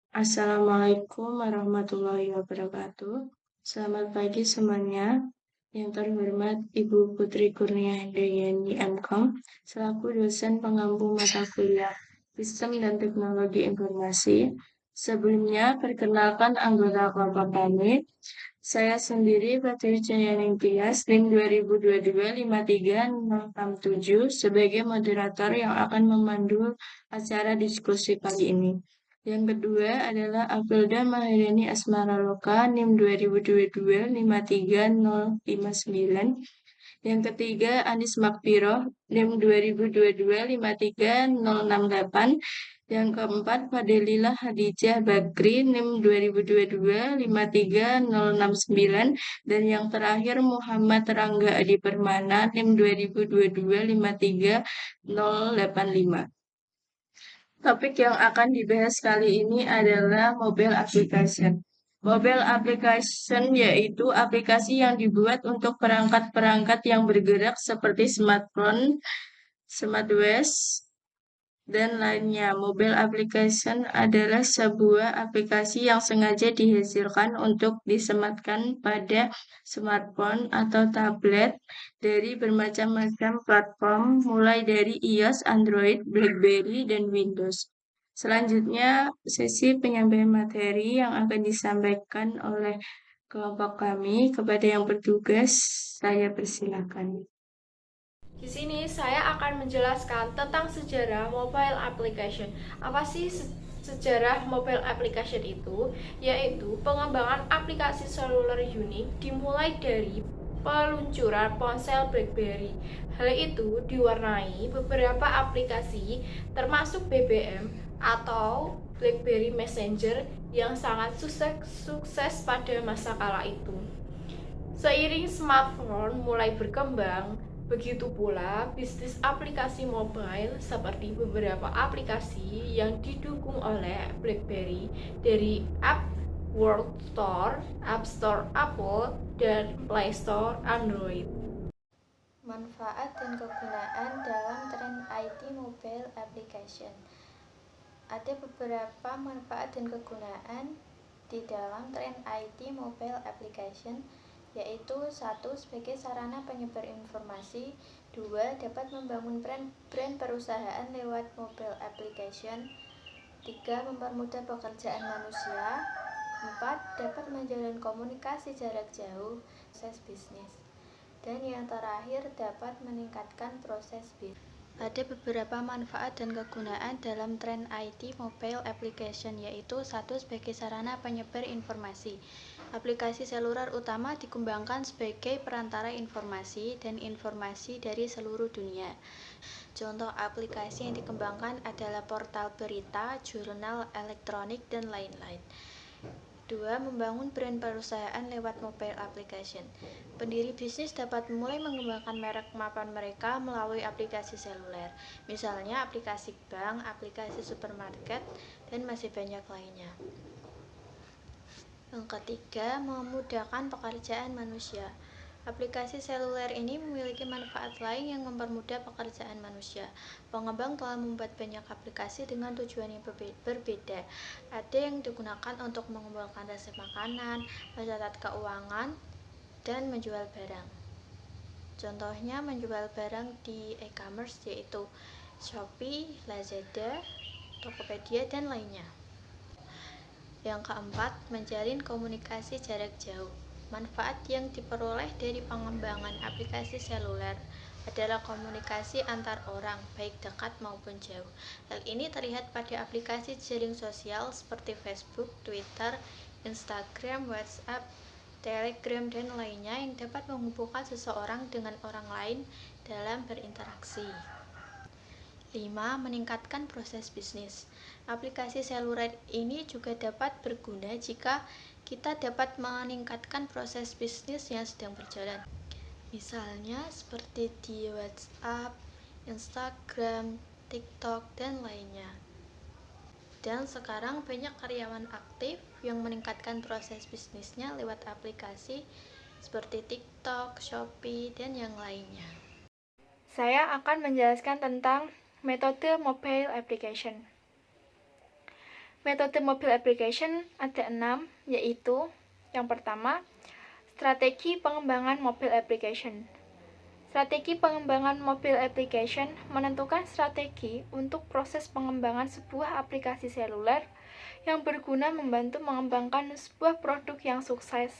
Assalamualaikum warahmatullahi wabarakatuh. Selamat pagi semuanya. Yang terhormat Ibu Putri Kurnia Handayani MKom, selaku dosen pengampu mata kuliah Sistem dan Teknologi Informasi. Sebelumnya, perkenalkan anggota kelompok kami. Saya sendiri Putri Cahyani Tias, NIM 2022-53067, sebagai moderator yang akan memandu acara diskusi kali ini. Yang kedua adalah Apelda Maharani Asmara Loka, NIM 2022-53059. Yang ketiga Anis Makfiroh, NIM 2022-53068. Yang keempat Fadelillah Hadijah Bakri, NIM 2022-53069. Dan yang terakhir Muhammad Rangga Adi Permana, NIM 2022-53085. Topik yang akan dibahas kali ini adalah mobile application. Mobile application yaitu aplikasi yang dibuat untuk perangkat-perangkat yang bergerak seperti smartphone, smartwatch, dan lainnya. Mobile application adalah sebuah aplikasi yang sengaja dihasilkan untuk disematkan pada smartphone atau tablet dari bermacam-macam platform, mulai dari iOS, Android, BlackBerry, dan Windows. Selanjutnya, sesi penyampaian materi yang akan disampaikan oleh kelompok kami kepada yang bertugas, saya persilakan. Di sini saya akan menjelaskan tentang sejarah mobile application. Apa sih sejarah mobile application itu? Yaitu pengembangan aplikasi seluler unik dimulai dari peluncuran ponsel BlackBerry. Hal itu diwarnai beberapa aplikasi termasuk BBM atau BlackBerry Messenger yang sangat sukses pada masa kala itu. Seiring smartphone mulai berkembang, begitu pula bisnis aplikasi mobile seperti beberapa aplikasi yang didukung oleh BlackBerry dari App World Store, App Store Apple, dan Play Store Android. Manfaat dan kegunaan dalam tren IT mobile application. Ada beberapa manfaat dan kegunaan di dalam tren IT mobile application, yaitu 1. Sebagai sarana penyebar informasi. 2. Dapat membangun brand perusahaan lewat mobile application. 3. Mempermudah pekerjaan manusia. 4. Dapat menjalin komunikasi jarak jauh, proses bisnis. Dan yang terakhir, dapat meningkatkan proses bisnis. Ada beberapa manfaat dan kegunaan dalam tren IT mobile application, yaitu 1. Sebagai sarana penyebar informasi. Aplikasi seluler utama dikembangkan sebagai perantara informasi dan informasi dari seluruh dunia. Contoh aplikasi yang dikembangkan adalah portal berita, jurnal elektronik, dan lain-lain. 2. Membangun brand perusahaan lewat mobile application. Pendiri bisnis dapat mulai mengembangkan merek mapan mereka melalui aplikasi seluler, misalnya aplikasi bank, aplikasi supermarket, dan masih banyak lainnya. Yang ketiga, memudahkan pekerjaan manusia. Aplikasi seluler ini memiliki manfaat lain yang mempermudah pekerjaan manusia. Pengembang telah membuat banyak aplikasi dengan tujuan yang berbeda. Ada yang digunakan untuk mengembangkan resep makanan, mencatat keuangan, dan menjual barang. Contohnya menjual barang di e-commerce yaitu Shopee, Lazada, Tokopedia, dan lainnya. Yang keempat, menjalin komunikasi jarak jauh. Manfaat yang diperoleh dari pengembangan aplikasi seluler adalah komunikasi antar orang, baik dekat maupun jauh. Hal ini terlihat pada aplikasi jaring sosial seperti Facebook, Twitter, Instagram, WhatsApp, Telegram, dan lainnya yang dapat menghubungkan seseorang dengan orang lain dalam berinteraksi. 5. Meningkatkan proses bisnis. Aplikasi seluler ini juga dapat berguna jika kita dapat meningkatkan proses bisnis yang sedang berjalan. Misalnya seperti di WhatsApp, Instagram, TikTok, dan lainnya. Dan sekarang banyak karyawan aktif yang meningkatkan proses bisnisnya lewat aplikasi seperti TikTok, Shopee, dan yang lainnya. Saya akan menjelaskan tentang metode mobile application. Metode mobile application ada 6, yaitu yang pertama, strategi pengembangan mobile application. Strategi pengembangan mobile application menentukan strategi untuk proses pengembangan sebuah aplikasi seluler yang berguna membantu mengembangkan sebuah produk yang sukses.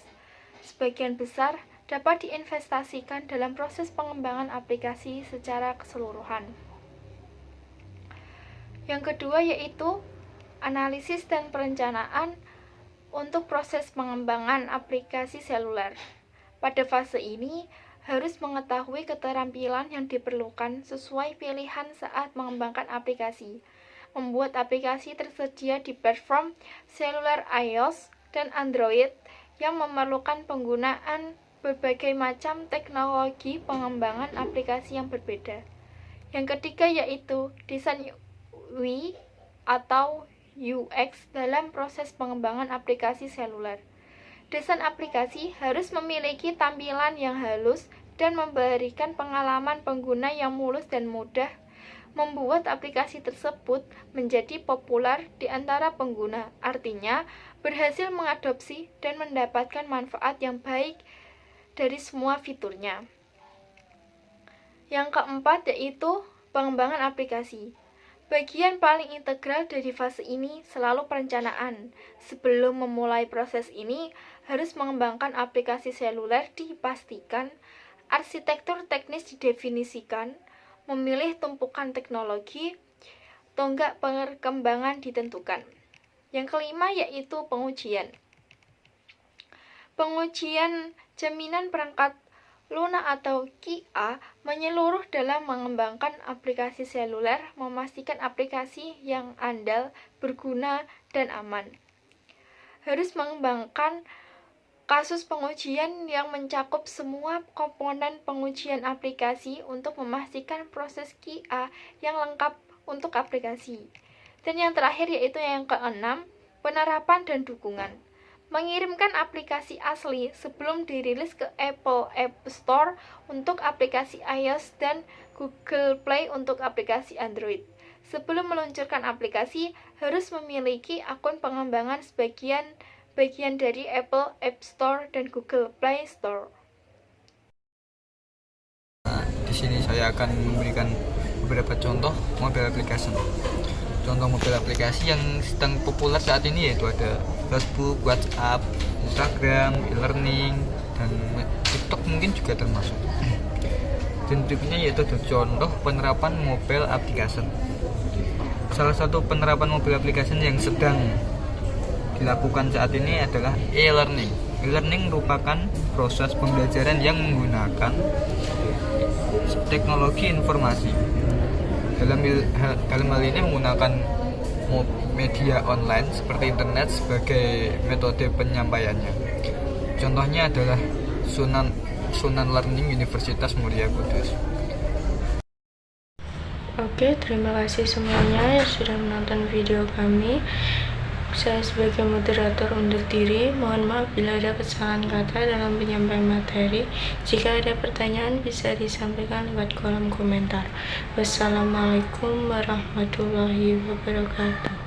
Sebagian besar dapat diinvestasikan dalam proses pengembangan aplikasi secara keseluruhan. Yang kedua yaitu analisis dan perencanaan untuk proses pengembangan aplikasi seluler. Pada fase ini, harus mengetahui keterampilan yang diperlukan sesuai pilihan saat mengembangkan aplikasi. Membuat aplikasi tersedia di platform seluler iOS dan Android yang memerlukan penggunaan berbagai macam teknologi pengembangan aplikasi yang berbeda. Yang ketiga yaitu desain UI atau UX dalam proses pengembangan aplikasi seluler. Desain aplikasi harus memiliki tampilan yang halus dan memberikan pengalaman pengguna yang mulus dan mudah, membuat aplikasi tersebut menjadi populer di antara pengguna. Artinya, berhasil mengadopsi dan mendapatkan manfaat yang baik dari semua fiturnya. Yang keempat yaitu pengembangan aplikasi. Bagian paling integral dari fase ini selalu perencanaan. Sebelum memulai proses ini, harus mengembangkan aplikasi seluler dipastikan, arsitektur teknis didefinisikan, memilih tumpukan teknologi, tonggak perkembangan ditentukan. Yang kelima yaitu pengujian. Pengujian jaminan perangkat lunak atau QA menyeluruh dalam mengembangkan aplikasi seluler, memastikan aplikasi yang andal, berguna, dan aman. Harus mengembangkan kasus pengujian yang mencakup semua komponen pengujian aplikasi untuk memastikan proses QA yang lengkap untuk aplikasi. Dan yang terakhir yaitu yang keenam, penerapan dan dukungan. Mengirimkan aplikasi asli sebelum dirilis ke Apple App Store untuk aplikasi iOS dan Google Play untuk aplikasi Android. Sebelum meluncurkan aplikasi, harus memiliki akun pengembangan bagian dari Apple App Store dan Google Play Store. Di sini saya akan memberikan beberapa contoh mobile application. Contoh mobile aplikasi yang sedang populer saat ini yaitu ada Facebook, WhatsApp, Instagram, e-learning, dan TikTok mungkin juga termasuk. Dan berikutnya yaitu contoh penerapan mobile application. Salah satu penerapan mobile application yang sedang dilakukan saat ini adalah e-learning. E-learning merupakan proses pembelajaran yang menggunakan teknologi informasi. Dalam hal ini menggunakan media online seperti internet sebagai metode penyampaiannya. Contohnya adalah Sunan Learning Universitas Muria Kudus. Oke, terima kasih semuanya yang sudah menonton video kami. Saya sebagai moderator undur diri. Mohon maaf bila ada kesalahan kata dalam penyampaian materi. Jika ada pertanyaan bisa disampaikan lewat kolom komentar. Wassalamualaikum warahmatullahi wabarakatuh.